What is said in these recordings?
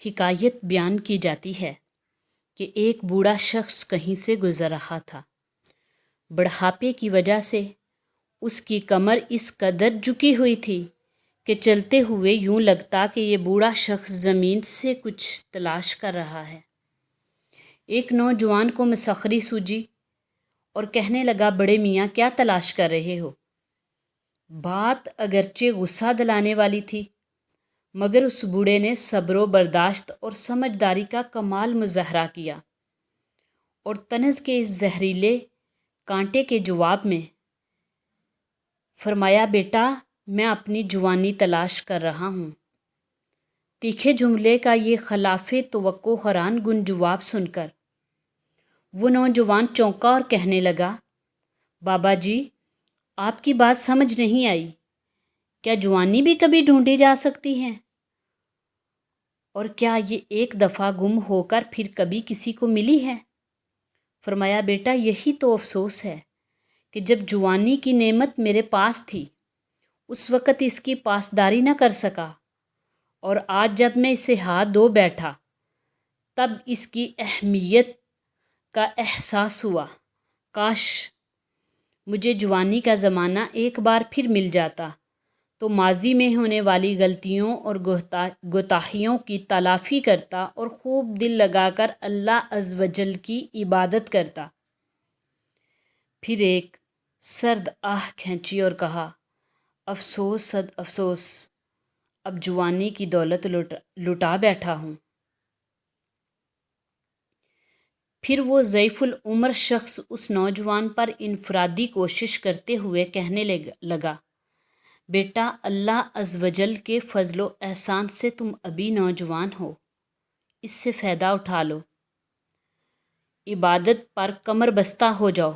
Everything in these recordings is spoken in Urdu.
حکایت بیان کی جاتی ہے کہ ایک بوڑھا شخص کہیں سے گزر رہا تھا۔ بڑھاپے کی وجہ سے اس کی کمر اس قدر جھکی ہوئی تھی کہ چلتے ہوئے یوں لگتا کہ یہ بوڑھا شخص زمین سے کچھ تلاش کر رہا ہے۔ ایک نوجوان کو مسخری سوجی اور کہنے لگا، بڑے میاں کیا تلاش کر رہے ہو؟ بات اگرچہ غصہ دلانے والی تھی، مگر اس بوڑھے نے صبر و برداشت اور سمجھداری کا کمال مظاہرہ کیا اور طنز کے اس زہریلے کانٹے کے جواب میں فرمایا، بیٹا میں اپنی جوانی تلاش کر رہا ہوں۔ تیکھے جملے کا یہ خلاف توقع حیران کن جواب سن کر وہ نوجوان چونکا اور کہنے لگا، بابا جی آپ کی بات سمجھ نہیں آئی، کیا جوانی بھی کبھی ڈھونڈی جا سکتی ہے؟ اور کیا یہ ایک دفعہ گم ہو کر پھر کبھی کسی کو ملی ہے؟ فرمایا، بیٹا یہی تو افسوس ہے کہ جب جوانی کی نعمت میرے پاس تھی اس وقت اس کی پاسداری نہ کر سکا، اور آج جب میں اسے ہاتھ دھو بیٹھا تب اس کی اہمیت کا احساس ہوا۔ کاش مجھے جوانی کا زمانہ ایک بار پھر مل جاتا تو ماضی میں ہونے والی غلطیوں اور کوتاہیوں کی تلافی کرتا اور خوب دل لگا کر اللہ عز و جل کی عبادت کرتا۔ پھر ایک سرد آہ کھینچی اور کہا، افسوس صد افسوس، اب جوانی کی دولت لٹا بیٹھا ہوں۔ پھر وہ ضعیف العمر شخص اس نوجوان پر انفرادی کوشش کرتے ہوئے کہنے لگا، بیٹا اللہ عز و جل کے فضل و احسان سے تم ابھی نوجوان ہو، اس سے فائدہ اٹھا لو۔ عبادت پر کمر بستہ ہو جاؤ۔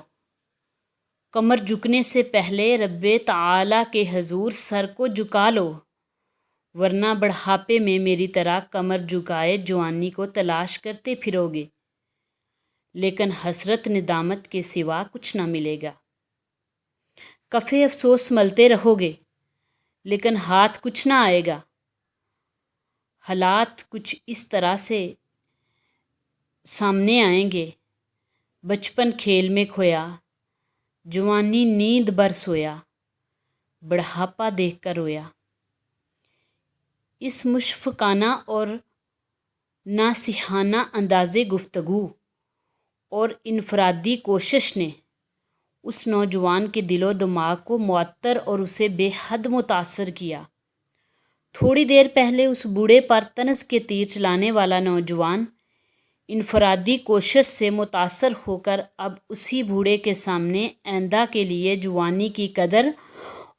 کمر جھکنے سے پہلے رب تعالیٰ کے حضور سر کو جھکا لو، ورنہ بڑھاپے میں میری طرح کمر جھکائے جوانی کو تلاش کرتے پھرو گے، لیکن حسرت ندامت کے سوا کچھ نہ ملے گا۔ کفِ افسوس ملتے رہو گے، لیکن ہاتھ کچھ نہ آئے گا۔ حالات کچھ اس طرح سے سامنے آئیں گے، بچپن کھیل میں کھویا، جوانی نیند بھر سویا، بڑھاپا دیکھ کر رویا۔ اس مشفقانہ اور ناصحانہ انداز گفتگو اور انفرادی کوشش نے اس نوجوان کے دل و دماغ کو معطر اور اسے بے حد متاثر کیا۔ تھوڑی دیر پہلے اس بوڑھے پر طنز کے تیر چلانے والا نوجوان انفرادی کوشش سے متاثر ہو کر اب اسی بوڑھے کے سامنے آئندہ کے لیے جوانی کی قدر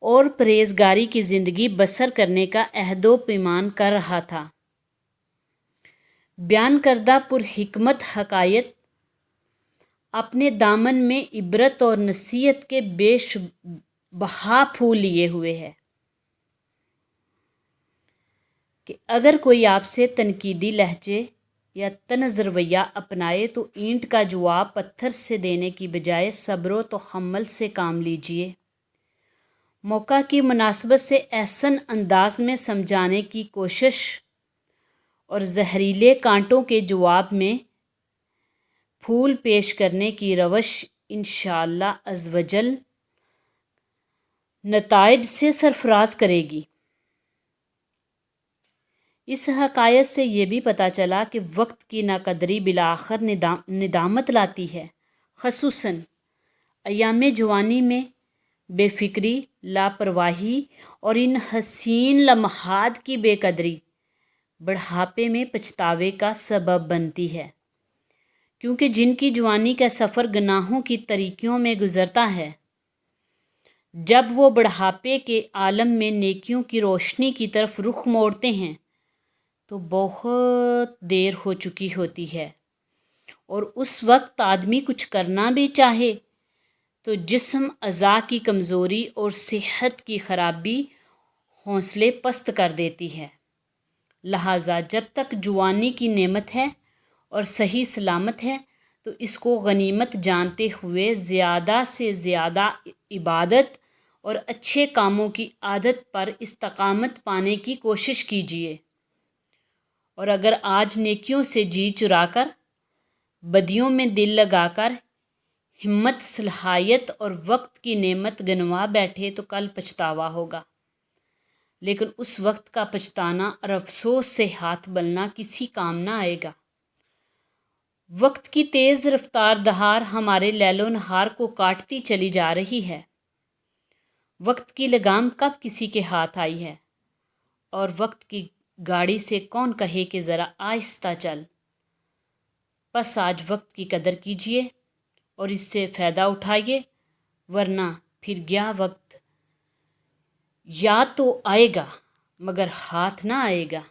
اور پرہیزگاری کی زندگی بسر کرنے کا عہد و پیمان کر رہا تھا۔ بیان کردہ پرحکمت حکایت اپنے دامن میں عبرت اور نصیحت کے بے بہا پھول لیے ہوئے ہے کہ اگر کوئی آپ سے تنقیدی لہجے یا طنز رویہ اپنائے تو اینٹ کا جواب پتھر سے دینے کی بجائے صبر و تحمل سے کام لیجیے۔ موقع کی مناسبت سے احسن انداز میں سمجھانے کی کوشش اور زہریلے کانٹوں کے جواب میں پھول پیش کرنے کی روش انشاءاللہ عز و جل نتائج سے سرفراز کرے گی۔ اس حکایت سے یہ بھی پتہ چلا کہ وقت کی ناقدری بالآخر ندامت لاتی ہے، خصوصاً ایام جوانی میں بے فکری، لاپرواہی اور ان حسین لمحات کی بے قدری بڑھاپے میں پچھتاوے کا سبب بنتی ہے، کیونکہ جن کی جوانی کا سفر گناہوں کی تاریکیوں میں گزرتا ہے، جب وہ بڑھاپے کے عالم میں نیکیوں کی روشنی کی طرف رخ موڑتے ہیں تو بہت دیر ہو چکی ہوتی ہے، اور اس وقت آدمی کچھ کرنا بھی چاہے تو جسم اعضاء کی کمزوری اور صحت کی خرابی حوصلے پست کر دیتی ہے۔ لہٰذا جب تک جوانی کی نعمت ہے اور صحیح سلامت ہے تو اس کو غنیمت جانتے ہوئے زیادہ سے زیادہ عبادت اور اچھے کاموں کی عادت پر استقامت پانے کی کوشش کیجیے، اور اگر آج نیکیوں سے جی چرا کر، بدیوں میں دل لگا کر، ہمت، صلاحیت اور وقت کی نعمت گنوا بیٹھے تو کل پچھتاوا ہوگا، لیکن اس وقت کا پچھتانا اور افسوس سے ہاتھ ملنا کسی کام نہ آئے گا۔ وقت کی تیز رفتار دہار ہمارے لیل و نہار کو کاٹتی چلی جا رہی ہے۔ وقت کی لگام کب کسی کے ہاتھ آئی ہے؟ اور وقت کی گاڑی سے کون کہے کہ ذرا آہستہ چل؟ بس آج وقت کی قدر کیجیے اور اس سے فائدہ اٹھائیے، ورنہ پھر گیا وقت یاد تو آئے گا مگر ہاتھ نہ آئے گا۔